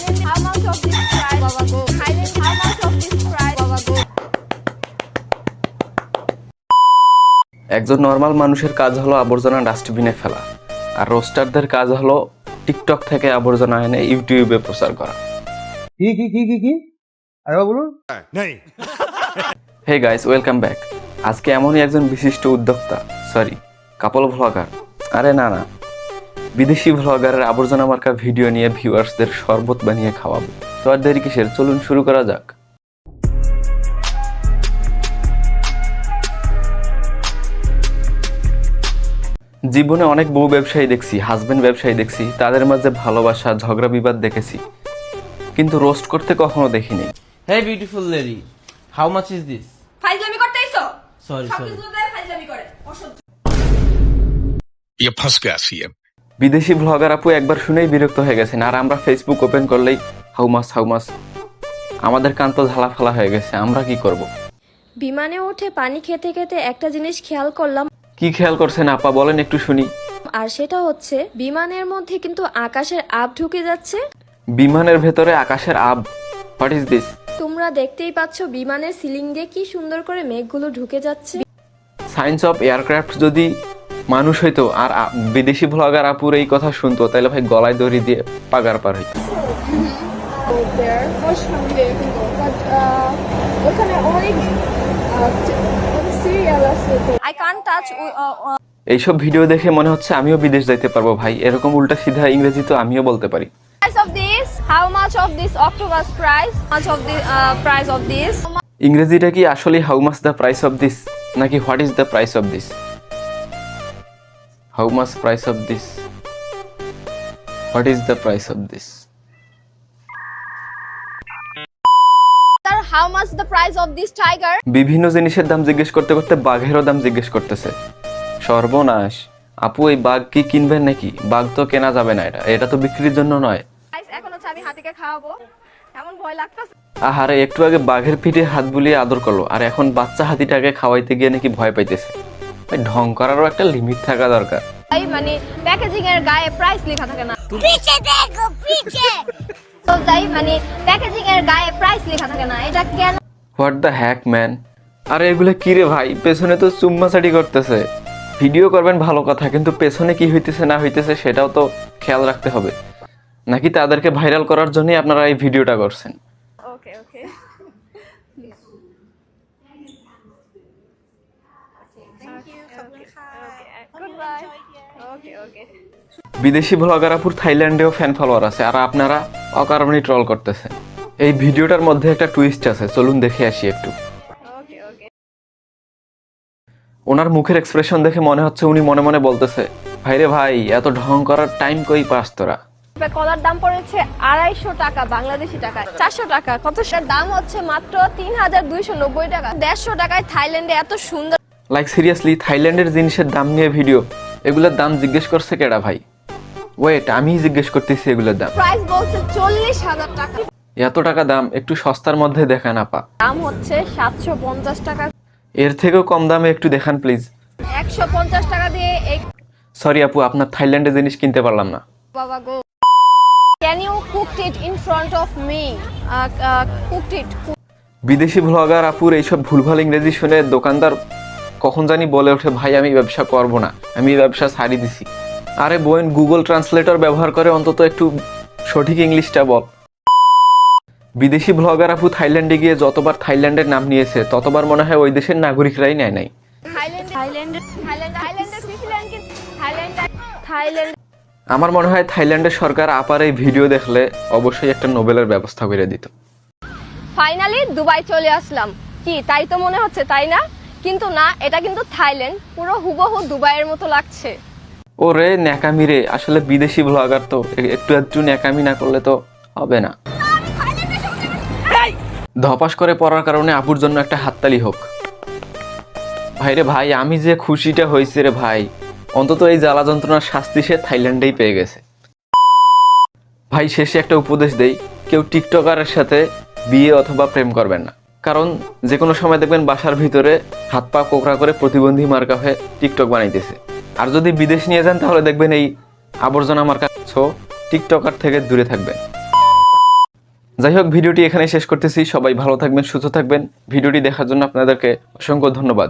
How much of this price? Baba go. Thailand, how much of this price? Baba go. একজন normal মানুষের কাজ হলো আবর্জনা ডাস্টবিনে ফেলা, আর রোস্টারদের কাজ হলো টিকটক থেকে আবর্জনা এনে ইউটিউবে প্রচার করা। কি আরে বলুন। Hey guys, welcome back. আজকে এমনই একজন বিশিষ্ট উদ্যোক্তা, সরি কাপল ভ্লগার, আরে না বিদেশি ভ্লগারের আবর্জনা মার্কা ভিডিও নিয়ে ভিউয়ার্সদের শরবত বানিয়ে খাওয়াবো। তো আর দেরি কিসের, চলুন শুরু করা যাক। জীবনে অনেক বউ ব্যবসায়ী দেখছি, হাজবেন্ড ব্যবসায়ী দেখছি, তাদের মাঝে ভালোবাসা ঝগড়া বিবাদ দেখেছি, কিন্তু রোস্ট করতে কখনো দেখিনি। Hey beautiful lady, how much is this? ফাইজলামি করতেইছো? Sorry. সবকিছু দেয় ফাইজলামি করে। অসহ্য। ये फंस गया सीएम। বিদেশি ভ্লগার আপু একবার শুনেই বিরক্ত হয়ে গেছেন, আর আমরা ফেসবুক ওপেন করলেই হাউ মাস। আমাদের কান তো ঝালাফালা হয়ে গেছে, আমরা কি করব? বিমানে উঠে পানি খেতে খেতে একটা জিনিস খেয়াল করলাম, কি খেয়াল করছেন আপা, বলেন একটু শুনি। আর সেটা হচ্ছে বিমানের মধ্যে কিন্তু আকাশের আব ঢুকে যাচ্ছে। বিমানের ভেতরে আকাশের আব, হোয়াট ইজ দিস? তোমরা দেখতেই পাচ্ছ বিমানের সিলিং দিয়ে কি সুন্দর করে মেঘগুলো ঢুকে যাচ্ছে। সায়েন্স অফ এয়ারক্রাফট যদি মানুষ হইতো আর বিদেশি ভ্লগার আপুর এই কথা শুনতো, তাহলে ভাই গলায় দড়ি দিয়ে পাগার পার হইতো। there first from there you can go but what can I only serial I can't touch এইসব ভিডিও দেখে মনে হচ্ছে আমিও বিদেশ যাইতে পারবো ভাই, এরকম উল্টা সিধা ইংরেজি তো আমিও বলতে পারি। price of this. How much of this octopus price? How much of the price of this? ইংরেজিটা কি আসলে how much the price of this, নাকি what is the price of this? How much price of this, what is the price of this? Sir, how much the price of this tiger? বিভিন্ন জিনিসের দাম জিজ্ঞেস করতে করতে বাঘেরও দাম জিজ্ঞেস করতেছে। সর্বনাশ, আপু এই বাঘ কি কিনবেন নাকি? বাঘ তো কেনা যাবে না, এটা তো বিক্রির জন্য নয়। Guys, এখন হচ্ছে আমি হাতিকে খাওয়াবো। এমন ভয় লাগতেছে। আহারে, একটু আগে বাঘের পিঠে হাত বুলিয়ে আদর করলো, আর এখন বাচ্চা হাতিটাকে খাওয়াইতে গিয়ে নাকি ভয় পাইতেছে। ভাই, ঢং করারও একটা লিমিট থাকা দরকার। এই মানে প্যাকেজিং এর গায়ে প্রাইস লেখা থাকে না। পিছে দেখো, পিছে। তো তাই মানে প্যাকেজিং এর গায়ে প্রাইস লেখা থাকে না, এটা কেন? What the heck man! আরে এগুলো কি রে ভাই, পেছনে তো চুম্মাচাটি করতেছে। ভিডিও করবেন ভালো কথা, কিন্তু পেছনে কি হইতেছে না হইতেছে সেটাও তো খেয়াল রাখতে হবে। নাকি তাদেরকে ভাইরাল করার জন্যই আপনারা এই ভিডিওটা করছেন? ওকে ওকে। বিদেশি ভ্লগার আপুর থাইল্যান্ডেও ফ্যান ফলোয়ার আছে, আর আপনারা অকারণে ট্রল করতেছেন। এই ভিডিওটার মধ্যে একটা টুইস্ট আছে, চলুন দেখে আসি একটু। ওনার মুখের এক্সপ্রেশন দেখে মনে হচ্ছে উনি মনে মনে বলতেছে, ভাইরে ভাই, এত ঢং করার টাইম কই পাস তোরা? কলার দাম পড়েছে 250 টাকা বাংলাদেশি টাকায়, 400 টাকা। কত সেটার দাম হচ্ছে মাত্র 3290 টাকা। 150 টাকায় থাইল্যান্ডে এত সুন্দর। লাইক সিরিয়াসলি, থাইল্যান্ডের জিনিসের দাম নিয়ে ভিডিও, এগুলোর দাম জিজ্ঞেস করছে কেডা ভাই? ওয়েট, আমি জিজ্ঞেস করতেছি এগুলোর দাম। প্রাইস বলছে 40,000 টাকা। এত টাকা দাম, একটু সস্তার মধ্যে দেখান আপা। দাম হচ্ছে 750 টাকা। এর থেকেও কম দামে একটু দেখান প্লিজ। 150 টাকা দিয়ে এই সরি আপু, আপনার থাইল্যান্ডের জিনিস কিনতে পারলাম না। বাবা গো। Can you cook it in front of me? Cooked it. বিদেশি ভ্লগার আপুর এইসব ভুলভাল ইংরেজি শুনে দোকানদার কখন জানি বলে ওঠে, ভাই আমি ব্যবসা করব না, আমি ব্যবসা ছাড়ি দিছি। আরে বোন, গুগল ট্রান্সলেটর ব্যবহার করে অন্তত একটু সঠিক ইংলিশটা বল। বিদেশি ভ্লগার আপু থাইল্যান্ডে গিয়ে যতবার থাইল্যান্ডের নাম নিয়েছে, ততবার মনে হয় ওই দেশের নাগরিকরাই নেয় নাই। থাইল্যান্ড। আমার মনে হয় থাইল্যান্ডের সরকার আপার এই ভিডিও দেখলে অবশ্যই একটা নোবেলের ব্যবস্থা করে দিত। ফাইনালি দুবাই চলে আসলাম। কি তাই তো মনে হচ্ছে, তাই না? কিন্তু না, এটা কিন্তু থাইল্যান্ড, পুরো হুবহু দুবাইয়ের মতো লাগছে। ওরে ন্যাকামি রে, আসলে বিদেশি ভ্লগার তো একটু ন্যাকামি না করলে তো হবে না। ধপাস করে পড়ার কারণে আপুর জন্য একটা হাততালি হোক। ভাইরে ভাই, আমি যে খুশিটা হয়েছে রে ভাই, অন্তত এই জ্বালা যন্ত্রণার শাস্তি সে থাইল্যান্ডেই পেয়ে গেছে। ভাই শেষে একটা উপদেশ দেই, কেউ টিকটকারের সাথে বিয়ে অথবা প্রেম করবেন না, কারণ যে কোনো সময় দেখবেন বাসার ভিতরে হাত পা কোকড়া করে প্রতিবন্ধী মার্কা হয়ে টিকটক বানাইতেছে। আর যদি বিদেশ নিয়ে যান তাহলে দেখবেন এই আবর্জনা মার্কা টিকটকার থেকে দূরে থাকবেন। যাই হোক, ভিডিওটি এখানে শেষ করতেছি। সবাই ভালো থাকবেন, সুস্থ থাকবেন। ভিডিওটি দেখার জন্য আপনাদেরকে অসংখ্য ধন্যবাদ।